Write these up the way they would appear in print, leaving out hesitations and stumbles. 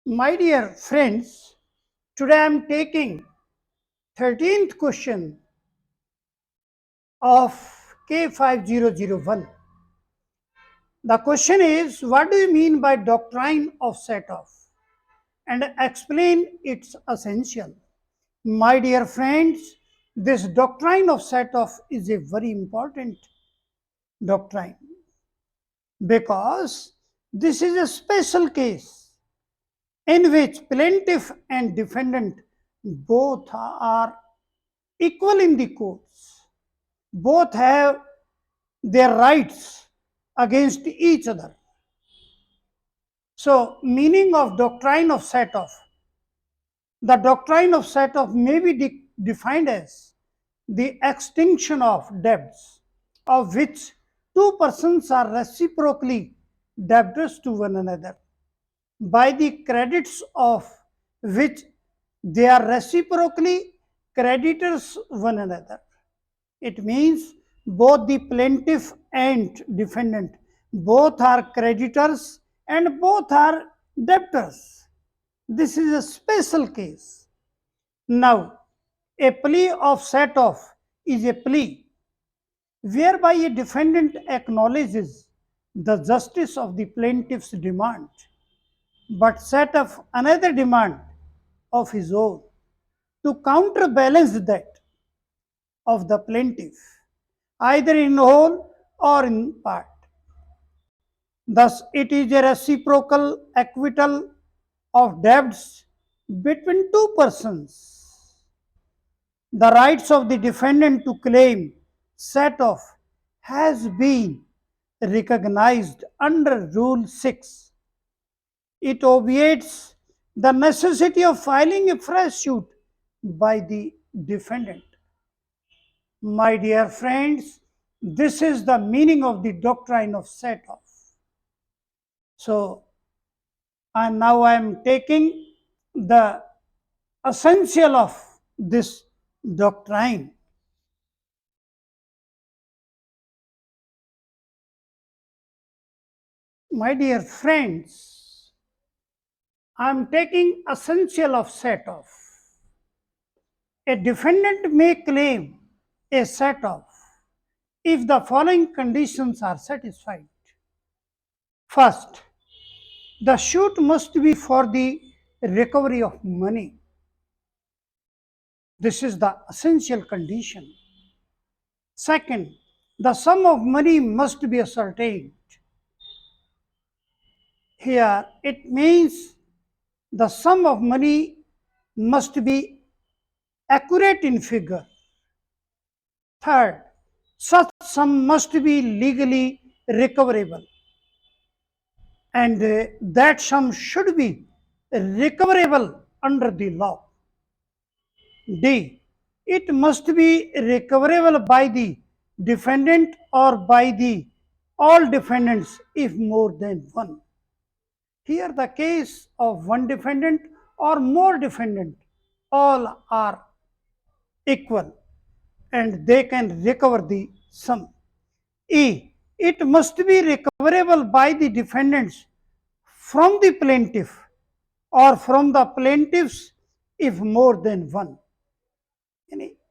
My dear friends, today I am taking 13th question of K5001. The question is, what do you mean by doctrine of set-off? And explain its essential. My dear friends, this doctrine of set-off is a very important doctrine because this is a special case in which plaintiff and defendant both are equal in the courts. Both have their rights against each other. So, meaning of doctrine of set-off. The doctrine of set-off may be defined as the extinction of debts of which two persons are reciprocally debtors to one another by the credits of which they are reciprocally creditors one another. It means both the plaintiff and defendant both are creditors and both are debtors. This is a special case. Now, a plea of set-off is a plea whereby a defendant acknowledges the justice of the plaintiff's demand but set off another demand of his own to counterbalance that of the plaintiff, either in whole or in part. Thus, it is a reciprocal acquittal of debts between two persons. The rights of the defendant to claim set off has been recognized under Rule 6. It obviates the necessity of filing a fresh suit by the defendant. My dear friends, this is the meaning of the doctrine of set-off. So, and now I am taking the essential of this doctrine. My dear friends, I am taking essential of set-off. A defendant may claim a set-off if the following conditions are satisfied. First, the suit must be for the recovery of money. This is the essential condition. Second, the sum of money must be ascertained. Here, it means the sum of money must be accurate in figure. Third, such sum must be legally recoverable, and that sum should be recoverable under the law. D. It must be recoverable by the defendant or by the all defendants if more than one. Here the case of one defendant or more defendant, all are equal and they can recover the sum. E. It must be recoverable by the defendants from the plaintiff or from the plaintiffs if more than one.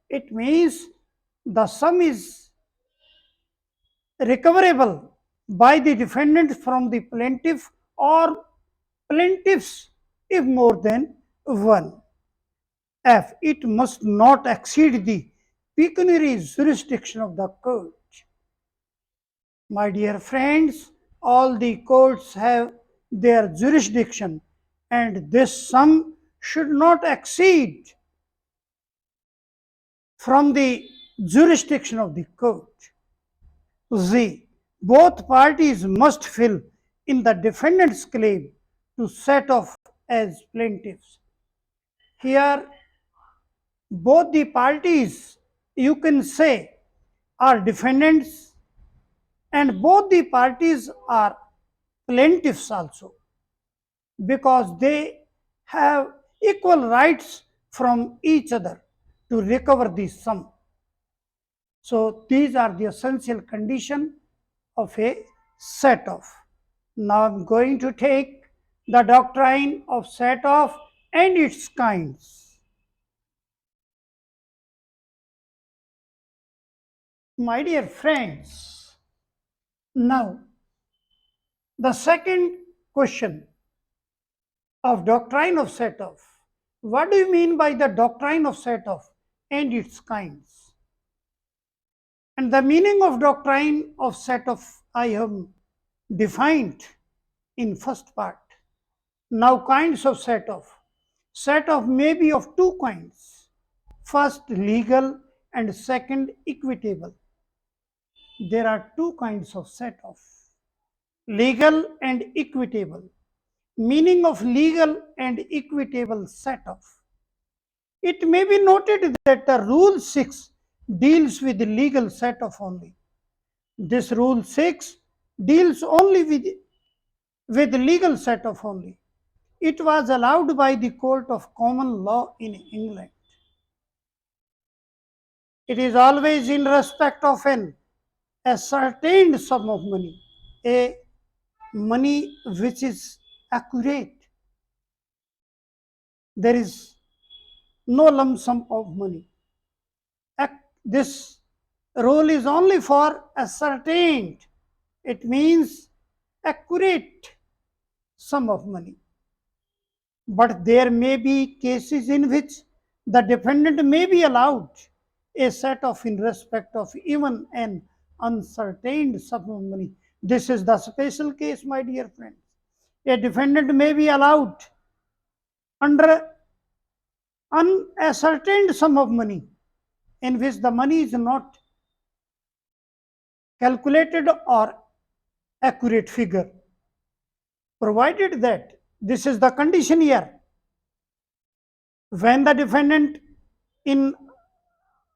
It means the sum is recoverable by the defendant from the plaintiff or plaintiffs if more than one. F. It must not exceed the pecuniary jurisdiction of the court. My dear friends, all the courts have their jurisdiction and this sum should not exceed from the jurisdiction of the court. Z. Both parties must fill in the defendant's claim to set off as plaintiffs. Here, both the parties, you can say, are defendants and both the parties are plaintiffs also because they have equal rights from each other to recover the sum. So these are the essential condition of a set off. Now I'm going to take The doctrine of set off and its kinds. My dear friends, now the second question of doctrine of set off. What do you mean by the doctrine of set off and its kinds? And the meaning of doctrine of set off I have defined in first part. Now kinds of set off. Set off may be of two kinds. First legal and second equitable. There are two kinds of set off. Legal and equitable. Meaning of legal and equitable set off. It may be noted that the Rule 6 deals with the legal set off only. This Rule 6 deals only with legal set off only. It was allowed by the Court of Common Law in England. It is always in respect of an ascertained sum of money, a money which is accurate. There is no lump sum of money. This rule is only for ascertained. It means accurate sum of money. But there may be cases in which the defendant may be allowed a set off in respect of even an uncertain sum of money. This is the special case, my dear friends. A defendant may be allowed under unascertained sum of money in which the money is not calculated or accurate figure, provided that this is the condition here. When the defendant in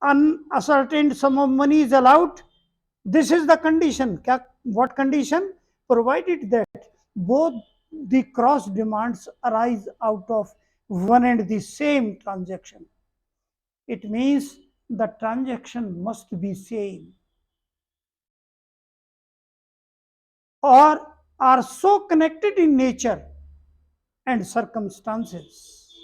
unascertained sum of money is allowed, this is the condition. What condition? Provided that both the cross demands arise out of one and the same transaction. It means the transaction must be same or are so connected in nature and circumstances.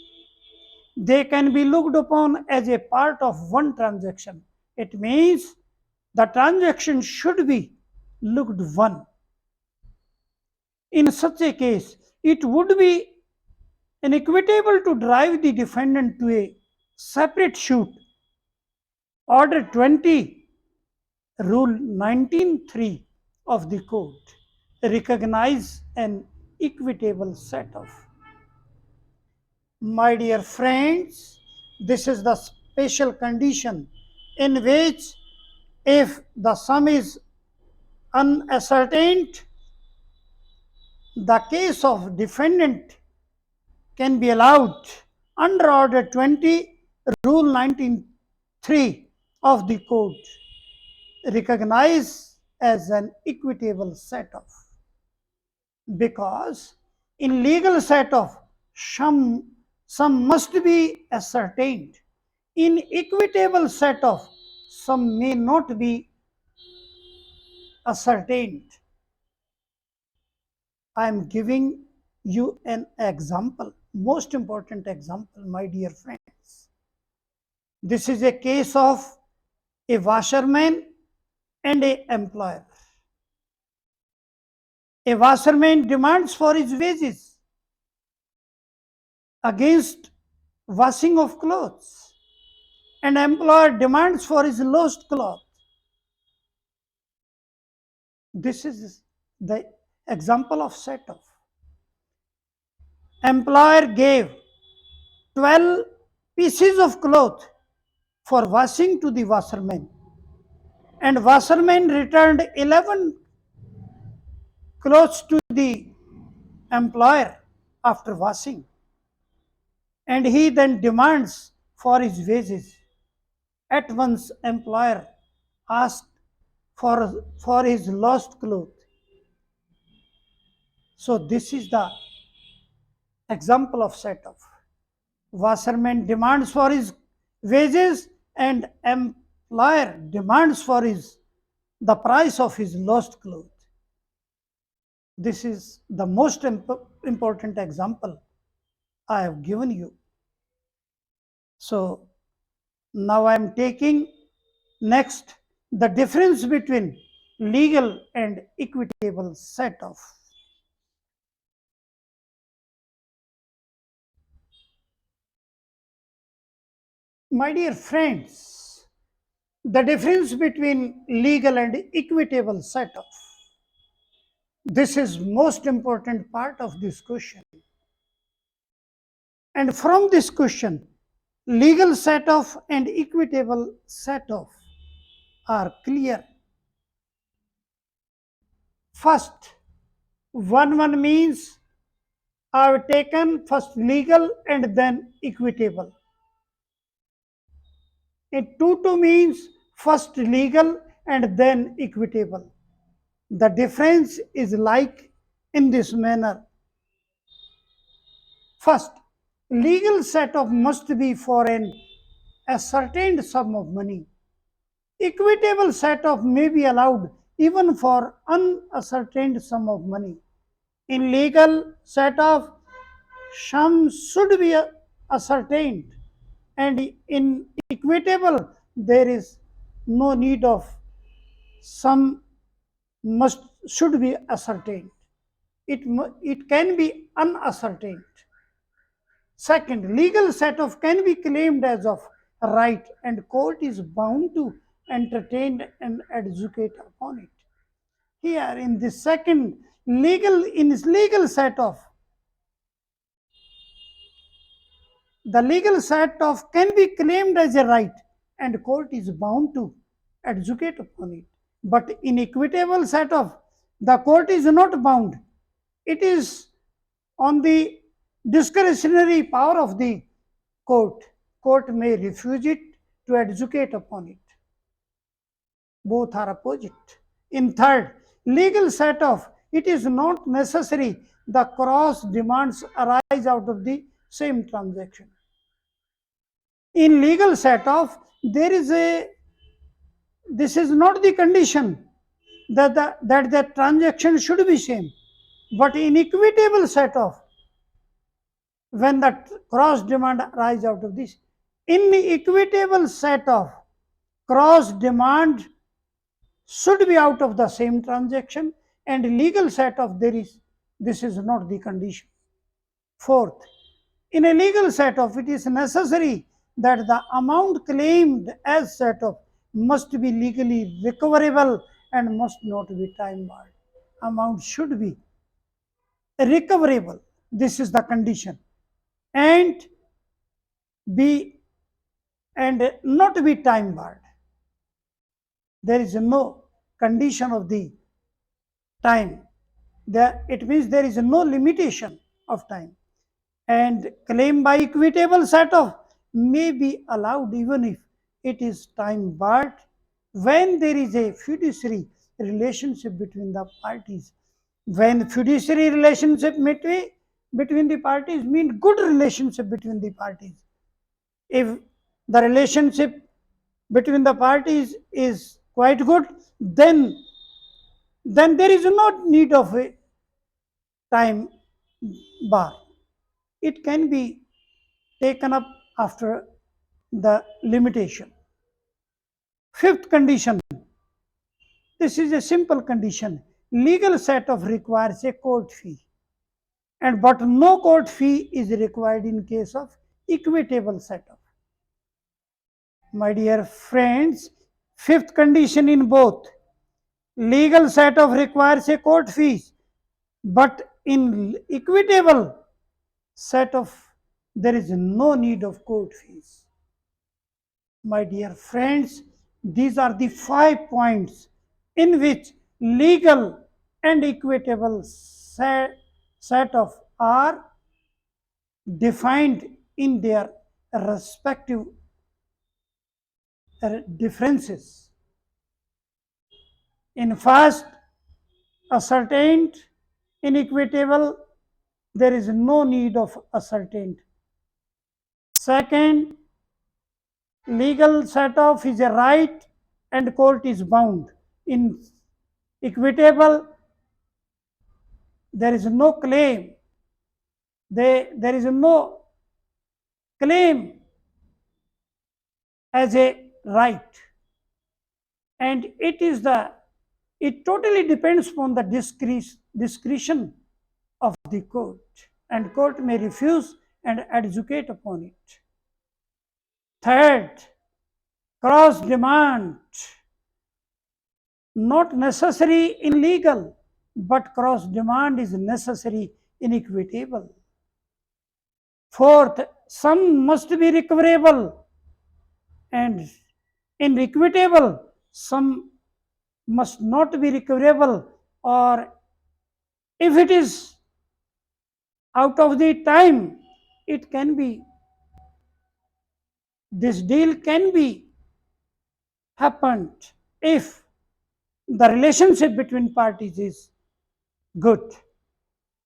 They can be looked upon as a part of one transaction. It means the transaction should be looked one. In such a case, it would be inequitable to drive the defendant to a separate suit. Order 20, Rule 19.3 of the Code recognize an equitable set off. My dear friends, this is the special condition in which if the sum is unascertained, the case of defendant can be allowed under Order 20, Rule 19.3 of the Code, recognized as an equitable set off. Because in legal set off, some must be ascertained. In equitable set off, some may not be ascertained. I am giving you an example, most important example, my dear friends. This is a case of a washerman and an employer. A washerman demands for his wages against washing of clothes, and employer demands for his lost cloth. This is the example of set off. Employer gave 12 pieces of cloth for washing to the washerman, and washerman returned 11 clothes to the employer after washing, and he then demands for his wages. At once employer asked for his lost cloth. So this is the example of set off. Washerman demands for his wages and employer demands for the price of his lost cloth. This is the most important example I have given you. So now I am taking next the difference between legal and equitable set off. My dear friends, the difference between legal and equitable set off. This is most important part of this question. And from this question, legal set off and equitable set off are clear. First, 1 means I have taken first legal and then equitable. And 2 means first legal and then equitable. The difference is like in this manner. First, legal set off must be for an ascertained sum of money. Equitable set off may be allowed even for unascertained sum of money. In legal set off, sum should be ascertained, and in equitable, there is no need of sum must should be ascertained. It can be unascertained. Second, legal set off can be claimed as of right, and court is bound to entertain and adjudicate upon it. Here, in this second legal set off, the legal set off can be claimed as a right, and court is bound to adjudicate upon it. But in equitable set off, the court is not bound. It is on the discretionary power of the court. Court may refuse it to adjudicate upon it. Both are opposite. In third, legal set off, it is not necessary the cross demands arise out of the same transaction. In legal set off, there is a this is not the condition that the transaction should be same. But in equitable set off, when the cross demand arise out of this, in the equitable set off, cross demand should be out of the same transaction, and legal set off this is not the condition. Fourth, in a legal set off, it is necessary that the amount claimed as set off must be legally recoverable and must not be time barred. Amount should be recoverable. This is the condition, and be and not be time barred. There is no condition of the time. It means there is no limitation of time. And claim by equitable set off may be allowed even if it is time barred when there is a fiduciary relationship between the parties. When fiduciary relationship between the parties mean good relationship between the parties. If the relationship between the parties is quite good, then there is no need of a time bar. It can be taken up after the limitation. Fifth condition, this is a simple condition. Legal set off requires a court fee, but no court fee is required in case of equitable set off. My dear friends, fifth condition in both legal set off requires a court fees, but in equitable set off there is no need of court fees. My dear friends, these are the 5 points in which legal and equitable set off are defined in their respective differences. In first, ascertained, in equitable, there is no need of ascertained. Second, legal set off is a right and court is bound. In equitable, there is no claim There is no claim as a right, and it totally depends upon the discretion of the court, and court may refuse and adjudicate upon it. Third, cross demand, not necessary in legal, but cross demand is necessary in equitable. Fourth, some must be recoverable, and in equitable, some must not be recoverable, or if it is out of the time, it can be, this deal can be happened if the relationship between parties is good.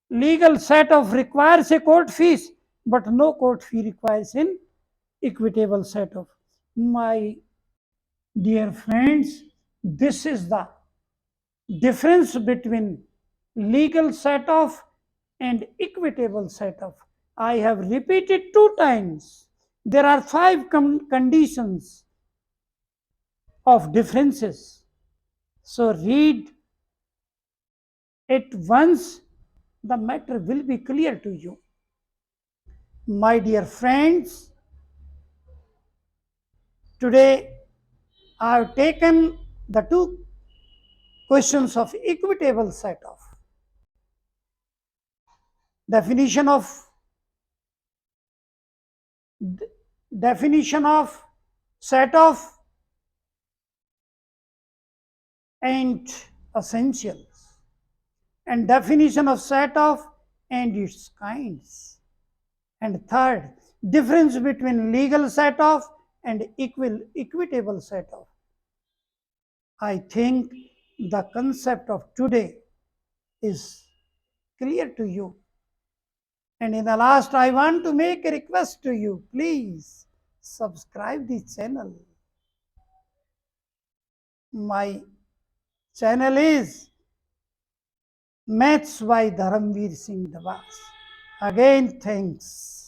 Legal set off requires a court fees, but no court fee requires in equitable set off. My dear friends, this is the difference between legal set off and equitable set off. I have repeated 2 times. There are 5 conditions of differences. So read it once, the matter will be clear to you. My dear friends, today I have taken the 2 questions of equitable set off. Definition of definition of set off and essentials, and definition of set off and its kinds. And third, difference between legal set off and equitable set off. I think the concept of today is clear to you. And in the last, I want to make a request to you. Please subscribe this channel. My channel is Maths by Dharamveer Singh Dabas. Again, thanks.